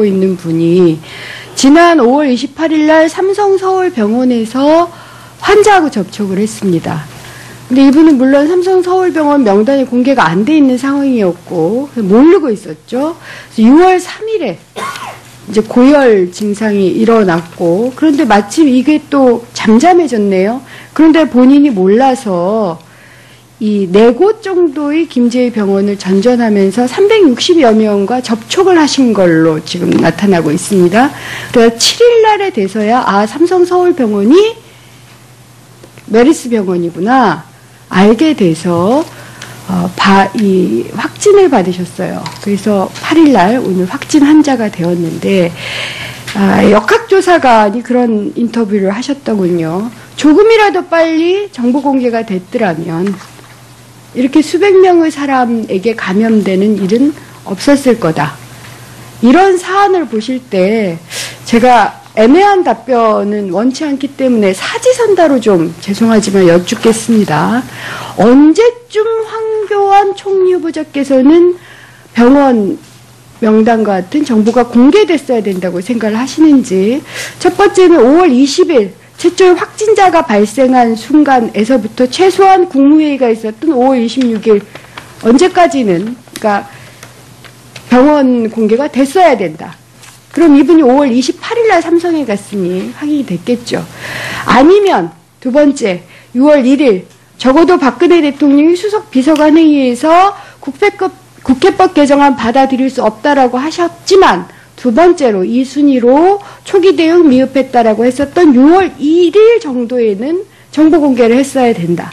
있는 분이 지난 5월 28일 날 삼성 서울병원에서 환자하고 접촉을 했습니다. 근데 이분은 물론 삼성 서울병원 명단이 공개가 안 돼 있는 상황이었고 모르고 있었죠. 6월 3일에 이제 고열 증상이 일어났고, 그런데 마침 이게 또 잠잠해졌네요. 그런데 본인이 몰라서 이 4곳 정도의 김제의 병원을 전전하면서 360여 명과 접촉을 하신 걸로 지금 나타나고 있습니다. 그래서 7일 날에 돼서야 삼성 서울병원이 메르스 병원이구나 알게 돼서 이 확진을 받으셨어요. 그래서 8일 날 오늘 확진 환자가 되었는데 역학조사관이 그런 인터뷰를 하셨더군요. 조금이라도 빨리 정보 공개가 됐더라면 이렇게 수백 명의 사람에게 감염되는 일은 없었을 거다. 이런 사안을 보실 때 제가 애매한 답변은 원치 않기 때문에 사지선다로 좀 죄송하지만 여쭙겠습니다. 언제쯤 황교안 총리 후보자께서는 병원 명단과 같은 정보가 공개됐어야 된다고 생각을 하시는지. 첫 번째는 5월 20일 최초의 확진자가 발생한 순간에서부터 최소한 국무회의가 있었던 5월 26일 언제까지는 그러니까 병원 공개가 됐어야 된다. 그럼 이분이 5월 28일 날 삼성에 갔으니 확인이 됐겠죠. 아니면 두 번째 6월 1일 적어도 박근혜 대통령이 수석 비서관 회의에서 국회법 개정안 받아들일 수 없다라고 하셨지만 두 번째로 이 순위로 초기 대응 미흡했다라고 했었던 6월 1일 정도에는 정보 공개를 했어야 된다.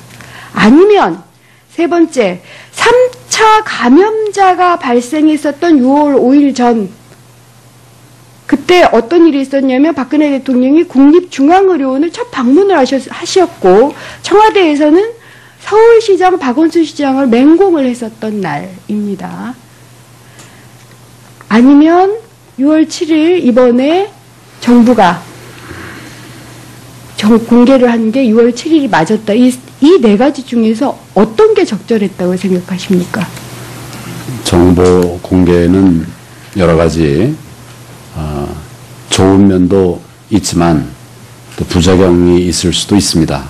아니면 세 번째 3차 감염자가 발생했었던 6월 5일 전 그때 어떤 일이 있었냐면 박근혜 대통령이 국립중앙의료원을 첫 방문을 하셨고 청와대에서는 서울시장 박원순 시장을 맹공을 했었던 날입니다. 아니면 6월 7일 이번에 정부가 공개를 한 게 6월 7일이 맞았다. 이 네 가지 중에서 어떤 게 적절했다고 생각하십니까? 정보 공개는 여러 가지 좋은 면도 있지만 또 부작용이 있을 수도 있습니다.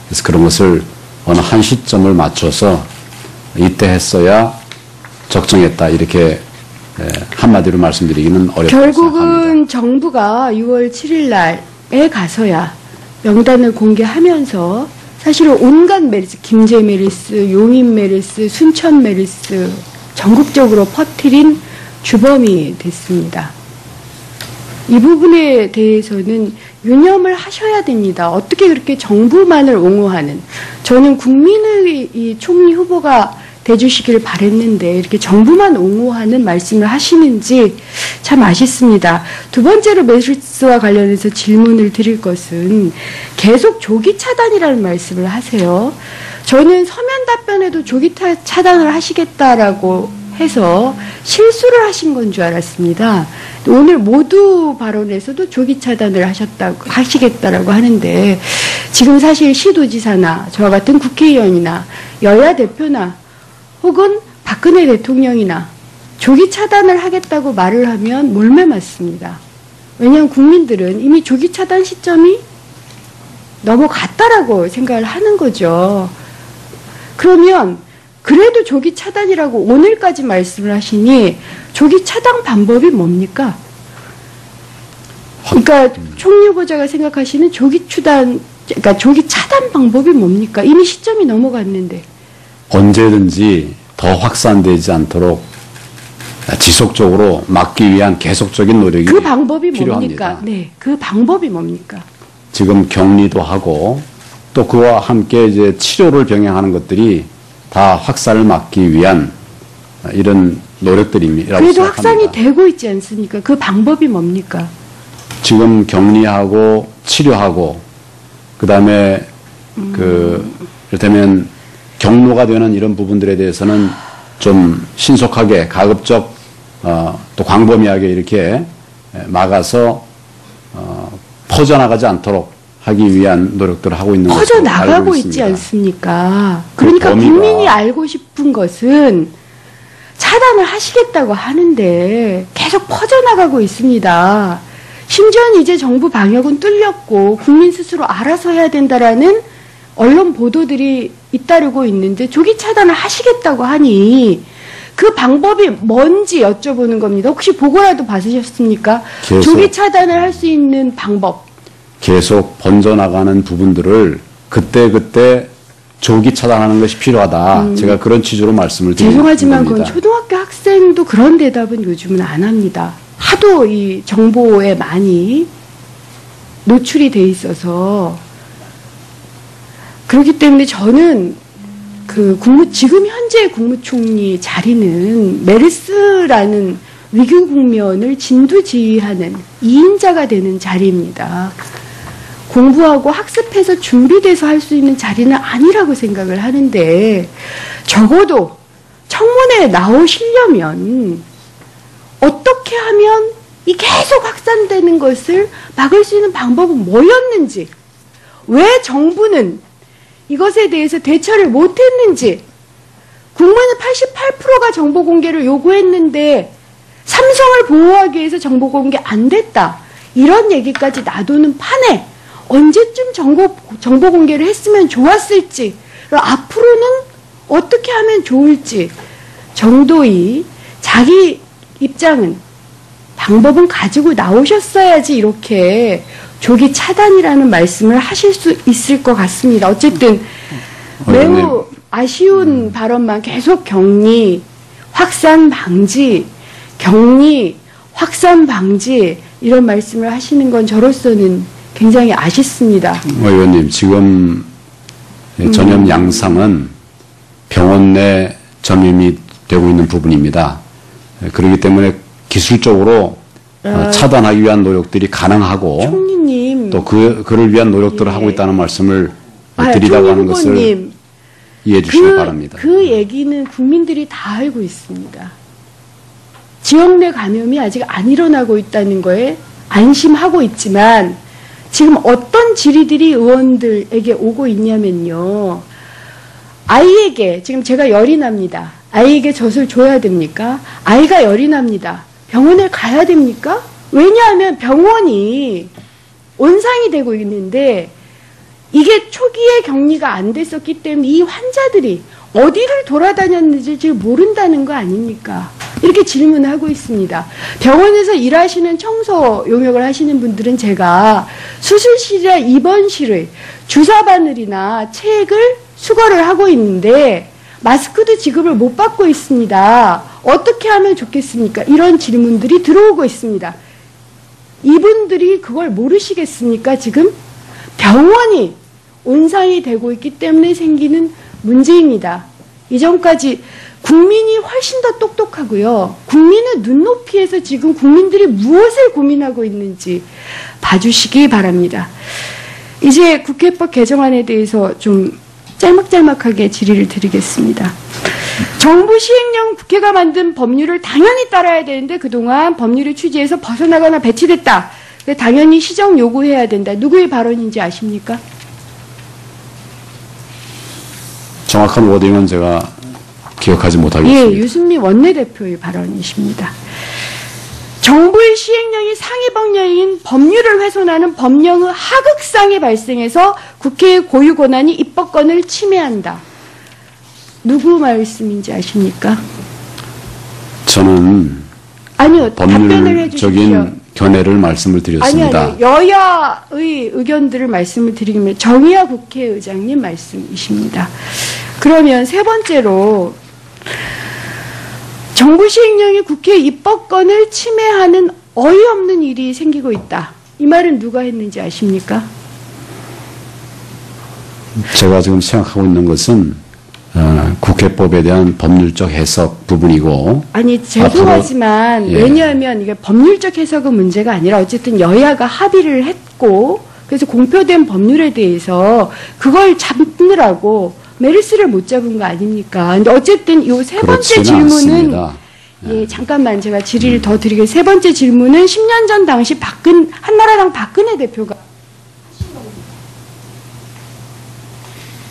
그래서 그런 것을 어느 한 시점을 맞춰서 이때 했어야 적정했다 이렇게 한마디로 말씀드리기는 어렵다고 결국은 생각합니다. 정부가 6월 7일 날에 가서야 명단을 공개하면서 사실은 온갖 메르스, 김제 메르스, 용인 메르스, 순천 메르스 전국적으로 퍼뜨린 주범이 됐습니다. 이 부분에 대해서는 유념을 하셔야 됩니다. 어떻게 그렇게 정부만을 옹호하는, 저는 국민의 이 총리 후보가 돼주시기를 바랬는데 이렇게 정부만 옹호하는 말씀을 하시는지 참 아쉽습니다. 두 번째로 메르스와 관련해서 질문을 드릴 것은 계속 조기 차단이라는 말씀을 하세요. 저는 서면 답변에도 조기 차단을 하시겠다라고 해서 실수를 하신 건 줄 알았습니다. 오늘 모두 발언에서도 조기 차단을 하시겠다라고 하는데 지금 사실 시도지사나 저와 같은 국회의원이나 여야 대표나 혹은 박근혜 대통령이나 조기 차단을 하겠다고 말을 하면 몰매 맞습니다. 왜냐하면 국민들은 이미 조기 차단 시점이 넘어갔다라고 생각을 하는 거죠. 그러면 그래도 조기 차단이라고 오늘까지 말씀을 하시니 조기 차단 방법이 뭡니까? 그러니까 총리 후보자가 생각하시는 조기 차단 방법이 뭡니까? 이미 시점이 넘어갔는데. 언제든지 더 확산되지 않도록 지속적으로 막기 위한 계속적인 노력이 그 방법이 필요합니다. 뭡니까? 네, 그 방법이 뭡니까? 지금 격리도 하고 또 그와 함께 이제 치료를 병행하는 것들이 다 확산을 막기 위한 이런 노력들입니다. 그래도 확산이 되고 있지 않습니까? 그 방법이 뭡니까? 지금 격리하고 치료하고 그다음에 이를테면 경로가 되는 이런 부분들에 대해서는 좀 신속하게 가급적 또 광범위하게 이렇게 막아서 퍼져나가지 않도록 하기 위한 노력들을 하고 있는 것으로 알고 퍼져나가고 있습니다. 있지 않습니까? 그러니까 범위가... 국민이 알고 싶은 것은 차단을 하시겠다고 하는데 계속 퍼져나가고 있습니다. 심지어는 이제 정부 방역은 뚫렸고 국민 스스로 알아서 해야 된다라는 언론 보도들이 잇따르고 있는데 조기 차단을 하시겠다고 하니 그 방법이 뭔지 여쭤보는 겁니다. 혹시 보고라도 받으셨습니까? 조기 차단을 할 수 있는 방법. 계속 번져나가는 부분들을 그때그때 조기 차단하는 것이 필요하다. 제가 그런 취지로 말씀을 드립니다. 죄송하지만 그건 초등학교 학생도 그런 대답은 요즘은 안 합니다. 하도 이 정보에 많이 노출이 돼 있어서 그렇기 때문에 저는 지금 현재 국무총리 자리는 메르스라는 위기 국면을 진두지휘하는 2인자가 되는 자리입니다. 공부하고 학습해서 준비돼서 할 수 있는 자리는 아니라고 생각을 하는데 적어도 청문회에 나오시려면 어떻게 하면 이 계속 확산되는 것을 막을 수 있는 방법은 뭐였는지, 왜 정부는 이것에 대해서 대처를 못했는지, 국민의 88%가 정보 공개를 요구했는데 삼성을 보호하기 위해서 정보 공개 안 됐다. 이런 얘기까지 놔두는 판에 언제쯤 정보 공개를 했으면 좋았을지, 앞으로는 어떻게 하면 좋을지 정도의 자기 입장은, 방법은 가지고 나오셨어야지 이렇게 조기 차단이라는 말씀을 하실 수 있을 것 같습니다. 어쨌든 매우 아쉬운 발언만 계속 격리, 확산 방지, 격리, 확산 방지 이런 말씀을 하시는 건 저로서는 굉장히 아쉽습니다. 의원님, 지금 전염 양상은 병원 내 전염이 되고 있는 부분입니다. 그렇기 때문에 기술적으로 차단하기 위한 노력들이 가능하고 총리님, 또 그를 위한 노력들을 하고 있다는 말씀을 드리다고 하는 것을 이해해 주시기 바랍니다. 그 얘기는 국민들이 다 알고 있습니다. 지역 내 감염이 아직 안 일어나고 있다는 거에 안심하고 있지만 지금 어떤 질의들이 의원들에게 오고 있냐면요. 아이에게, 지금 제가 열이 납니다. 아이에게 젖을 줘야 됩니까? 아이가 열이 납니다. 병원에 가야 됩니까? 왜냐하면 병원이 온상이 되고 있는데 이게 초기에 격리가 안 됐었기 때문에 이 환자들이 어디를 돌아다녔는지 지금 모른다는 거 아닙니까? 이렇게 질문하고 있습니다. 병원에서 일하시는 청소 용역을 하시는 분들은 제가 수술실이나 입원실을 주사 바늘이나 책을 수거를 하고 있는데 마스크도 지급을 못 받고 있습니다. 어떻게 하면 좋겠습니까? 이런 질문들이 들어오고 있습니다. 이분들이 그걸 모르시겠습니까? 지금 병원이 온상이 되고 있기 때문에 생기는 문제입니다. 이전까지 국민이 훨씬 더 똑똑하고요. 국민의 눈높이에서 지금 국민들이 무엇을 고민하고 있는지 봐주시기 바랍니다. 이제 국회법 개정안에 대해서 좀 짤막짤막하게 질의를 드리겠습니다. 정부 시행령 국회가 만든 법률을 당연히 따라야 되는데 그동안 법률의 취지에서 벗어나거나 배치됐다. 당연히 시정 요구해야 된다. 누구의 발언인지 아십니까? 정확한 워딩은 제가 기억하지 못하겠습니다. 예, 유승민 원내대표의 발언이십니다. 정부의 시행령이 상위법령인 법률을 훼손하는 법령의 하극상이 발생해서 국회의 고유 권한이 입법권을 침해한다. 누구 말씀인지 아십니까? 저는 아니요, 답변을 해주십시오. 법률적인 견해를 말씀을 드렸습니다. 아니요, 여야의 의견들을 말씀을 드리면 정의화 국회의장님 말씀이십니다. 그러면 세 번째로 정부 시행령이 국회 입법권을 침해하는 어이없는 일이 생기고 있다. 이 말은 누가 했는지 아십니까? 제가 지금 생각하고 있는 것은 국회법에 대한 법률적 해석 부분이고. 아니, 죄송하지만 예. 왜냐하면 이게 법률적 해석은 문제가 아니라 어쨌든 여야가 합의를 했고 그래서 공표된 법률에 대해서 그걸 잡느라고 메르스를 못 잡은 거 아닙니까? 근데 어쨌든 이 세 번째 질문은 예, 잠깐만 제가 질의를 더 드리겠습니다. 세 번째 질문은 10년 전 당시 한나라당 박근혜 대표가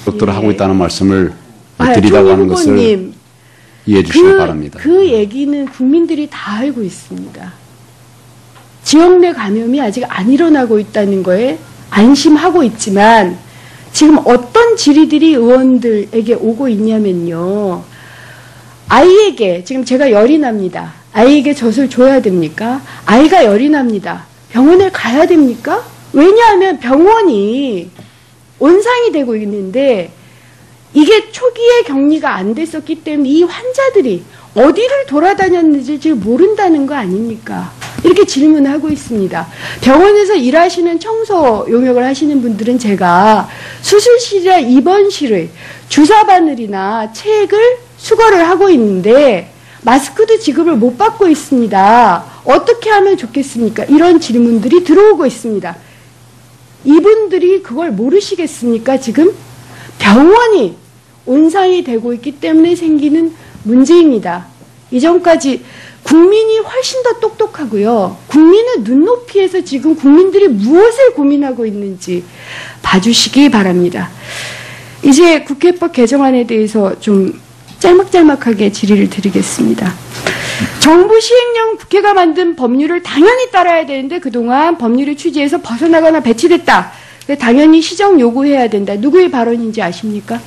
것들을 하고 있다는 말씀을 아, 드리다고 하는 것을 후보님, 이해해 주시기 바랍니다. 그 얘기는 국민들이 다 알고 있습니다. 지역 내 감염이 아직 안 일어나고 있다는 거에 안심하고 있지만 지금 어떤 질의들이 의원들에게 오고 있냐면요. 아이에게 지금 제가 열이 납니다. 아이에게 젖을 줘야 됩니까? 아이가 열이 납니다. 병원에 가야 됩니까? 왜냐하면 병원이 온상이 되고 있는데 이게 초기에 격리가 안 됐었기 때문에 이 환자들이 어디를 돌아다녔는지 지금 모른다는 거 아닙니까? 이렇게 질문하고 있습니다. 병원에서 일하시는 청소 용역을 하시는 분들은 제가 수술실이나 입원실의 주사 바늘이나 책을 수거를 하고 있는데 마스크도 지급을 못 받고 있습니다. 어떻게 하면 좋겠습니까? 이런 질문들이 들어오고 있습니다. 이분들이 그걸 모르시겠습니까? 지금 병원이 온상이 되고 있기 때문에 생기는 문제입니다. 이전까지 국민이 훨씬 더 똑똑하고요. 국민의 눈높이에서 지금 국민들이 무엇을 고민하고 있는지 봐주시기 바랍니다. 이제 국회법 개정안에 대해서 좀 짤막짤막하게 질의를 드리겠습니다. 정부 시행령 국회가 만든 법률을 당연히 따라야 되는데 그동안 법률의 취지에서 벗어나거나 배치됐다. 당연히 시정 요구해야 된다. 누구의 발언인지 아십니까?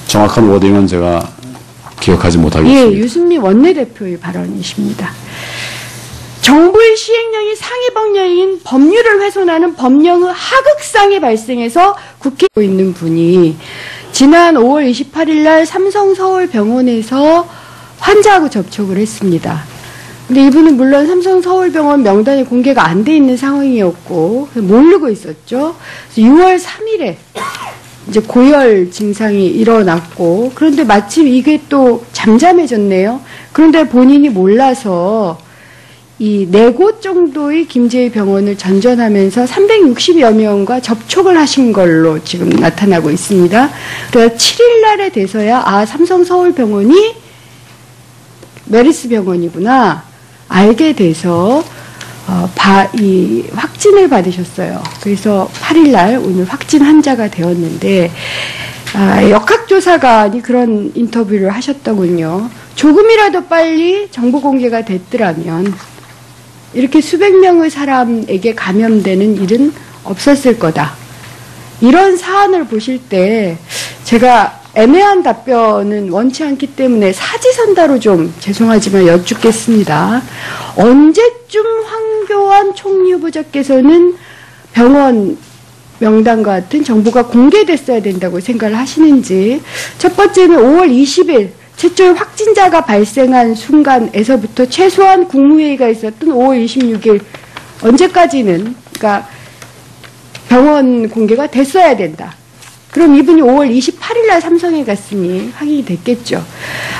정확한 워딩은 제가 기억하지 못하겠습니다. 예, 유승민 원내대표의 발언이십니다. 정부의 시행령이 상위법령인 법률을 훼손하는 법령의 하극상이 발생해서 국회에 있는 분이 지난 5월 28일 날 삼성 서울병원에서 환자하고 접촉을 했습니다. 근데 이분은 물론 삼성 서울병원 명단이 공개가 안 돼 있는 상황이었고 모르고 있었죠. 그래서 6월 3일에 이제 고열 증상이 일어났고 그런데 마침 이게 또 잠잠해졌네요. 그런데 본인이 몰라서 이 4곳 정도의 김제의 병원을 전전하면서 360여 명과 접촉을 하신 걸로 지금 나타나고 있습니다. 그래서 7일 날에 돼서야 삼성 서울병원이 메르스 병원이구나 알게 돼서 이 확진을 받으셨어요. 그래서 8일 날 오늘 확진 환자가 되었는데 역학조사관이 그런 인터뷰를 하셨더군요. 조금이라도 빨리 정보 공개가 됐더라면 이렇게 수백 명의 사람에게 감염되는 일은 없었을 거다. 이런 사안을 보실 때 제가 애매한 답변은 원치 않기 때문에 사지선다로 좀 죄송하지만 여쭙겠습니다. 언제쯤 황교안 총리후보자께서는 병원 명단과 같은 정보가 공개됐어야 된다고 생각을 하시는지. 첫 번째는 5월 20일 최초의 확진자가 발생한 순간에서부터 최소한 국무회의가 있었던 5월 26일 언제까지는 그러니까 병원 공개가 됐어야 된다. 그럼 이분이 5월 28일 날 삼성에 갔으니 확인이 됐겠죠.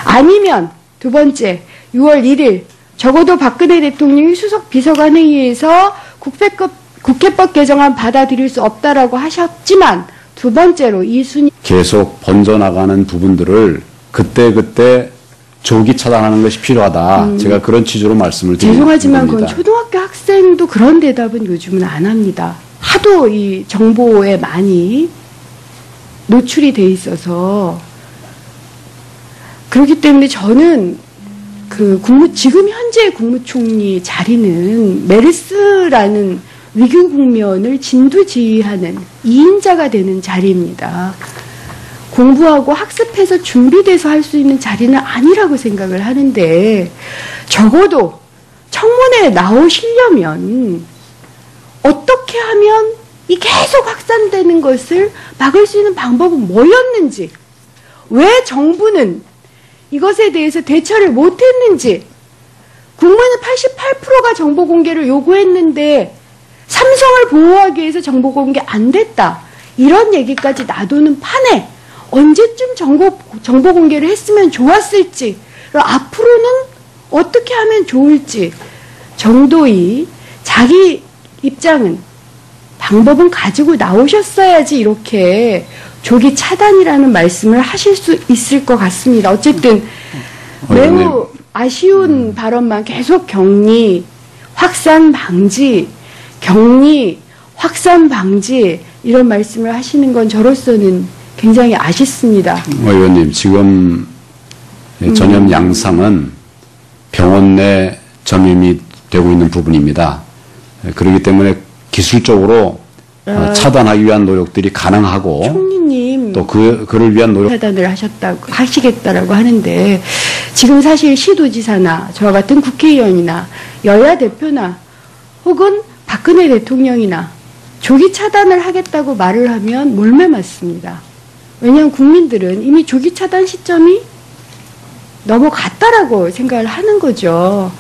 아니면 두 번째 6월 1일 적어도 박근혜 대통령이 수석 비서관 회의에서 국회법 개정안 받아들일 수 없다라고 하셨지만 두 번째로 이 순위 계속 번져나가는 부분들을 그때 조기 차단하는 것이 필요하다. 제가 그런 취지로 말씀을 드립니다. 죄송하지만 그건 초등학교 학생도 그런 대답은 요즘은 안 합니다. 하도 이 정보에 많이 노출이 돼 있어서 그렇기 때문에 저는 지금 현재 국무총리 자리는 메르스라는 위기 국면을 진두지휘하는 2인자가 되는 자리입니다. 공부하고 학습해서 준비돼서 할 수 있는 자리는 아니라고 생각을 하는데 적어도 청문회에 나오시려면 어떻게 하면 이 계속 확산되는 것을 막을 수 있는 방법은 뭐였는지, 왜 정부는 이것에 대해서 대처를 못했는지, 국민의 88%가 정보 공개를 요구했는데 삼성을 보호하기 위해서 정보 공개 안 됐다. 이런 얘기까지 놔두는 판에 언제쯤 정보 공개를 했으면 좋았을지, 앞으로는 어떻게 하면 좋을지 정도의 자기 입장은 방법은 가지고 나오셨어야지 이렇게 조기 차단이라는 말씀을 하실 수 있을 것 같습니다. 어쨌든 매우 아쉬운 발언만 계속 격리, 확산 방지, 격리, 확산 방지 이런 말씀을 하시는 건 저로서는 굉장히 아쉽습니다. 의원님, 지금 전염 양상은 병원 내 전염이 되고 있는 부분입니다. 그렇기 때문에 기술적으로 차단하기 위한 노력들이 가능하고 총리님 또 그를 위한 노력 차단을 하시겠다라고 하는데 지금 사실 시도지사나 저와 같은 국회의원이나 여야 대표나 혹은 박근혜 대통령이나 조기 차단을 하겠다고 말을 하면 몰매 맞습니다. 왜냐하면 국민들은 이미 조기 차단 시점이 넘어갔다라고 생각을 하는 거죠.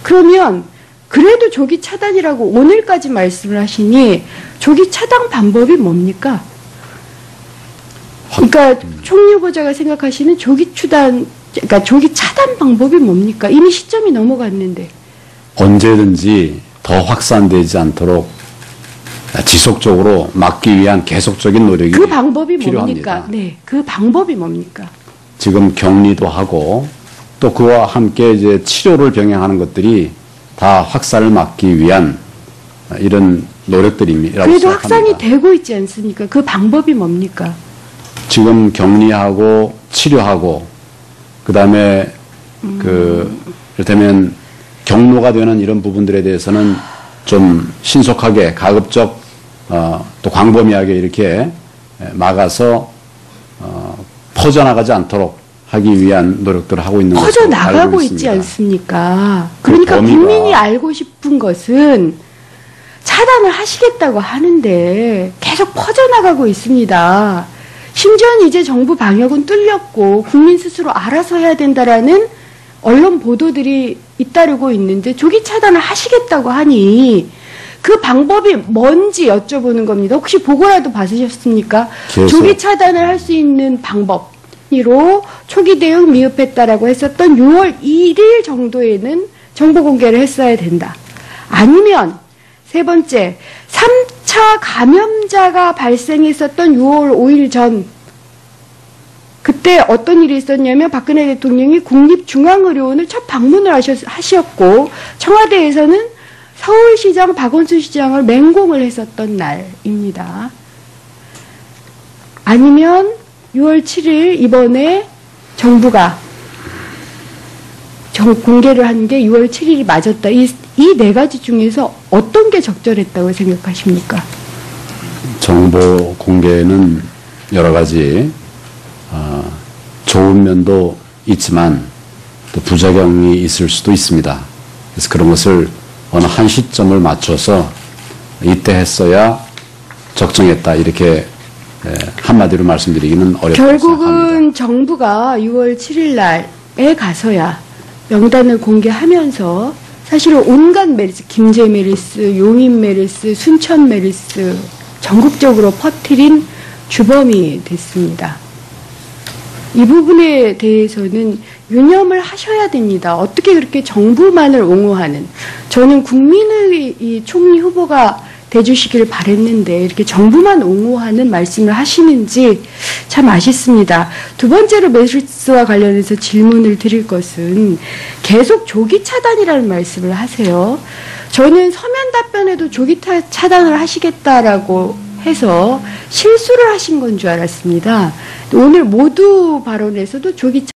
그러면 그래도 조기 차단이라고 오늘까지 말씀을 하시니 조기 차단 방법이 뭡니까? 그러니까 총리 후보자가 생각하시는 조기 차단 방법이 뭡니까? 이미 시점이 넘어갔는데. 언제든지 더 확산되지 않도록 지속적으로 막기 위한 계속적인 노력이 그 방법이 필요합니다. 뭡니까? 네, 그 방법이 뭡니까? 지금 격리도 하고 또 그와 함께 이제 치료를 병행하는 것들이 다 확산을 막기 위한 이런 노력들이라고 그래도 생각합니다. 확산이 되고 있지 않습니까? 그 방법이 뭡니까? 지금 격리하고 치료하고 그다음에 이를테면 경로가 되는 이런 부분들에 대해서는 좀 신속하게 가급적 또 광범위하게 이렇게 막아서 퍼져나가지 않도록 하기 위한 노력들을 하고 있는 것으로 알고 퍼져나가고 있지 있습니다. 않습니까? 그 그러니까 범위가 국민이 알고 싶은 것은 차단을 하시겠다고 하는데 계속 퍼져나가고 있습니다. 심지어는 이제 정부 방역은 뚫렸고 국민 스스로 알아서 해야 된다라는 언론 보도들이 잇따르고 있는데 조기 차단을 하시겠다고 하니 그 방법이 뭔지 여쭤보는 겁니다. 혹시 보고라도 받으셨습니까? 조기 차단을 할 수 있는 방법으로 초기 대응 미흡했다라고 했었던 6월 1일 정도에는 정보 공개를 했어야 된다. 아니면 세 번째, 3차 감염자가 발생했었던 6월 5일 전 그때 어떤 일이 있었냐면 박근혜 대통령이 국립중앙의료원을 첫 방문을 하셨고 청와대에서는 서울시장 박원순 시장을 맹공을 했었던 날입니다. 아니면 6월 7일 이번에 정부가 공개를 한 게 6월 7일이 맞았다. 이 네 가지 중에서 어떤 게 적절했다고 생각하십니까? 정보 공개는 여러 가지 좋은 면도 있지만 또 부작용이 있을 수도 있습니다. 그래서 그런 것을 어느 한 시점을 맞춰서 이때 했어야 적정했다 이렇게 한마디로 말씀드리기는 어렵다고 결국은 생각합니다. 정부가 6월 7일 날에 가서야 명단을 공개하면서 사실은 온갖 메르스, 김제 메르스, 용인 메르스, 순천 메르스 전국적으로 퍼뜨린 주범이 됐습니다. 이 부분에 대해서는 유념을 하셔야 됩니다. 어떻게 그렇게 정부만을 옹호하는, 저는 국민의 이 총리 후보가 돼주시길 바랬는데 이렇게 정부만 옹호하는 말씀을 하시는지 참 아쉽습니다. 두 번째로 메르스와 관련해서 질문을 드릴 것은 계속 조기 차단이라는 말씀을 하세요. 저는 서면 답변에도 조기 차단을 하시겠다라고 해서 실수를 하신 건 줄 알았습니다. 오늘 모두 발언에서도 조기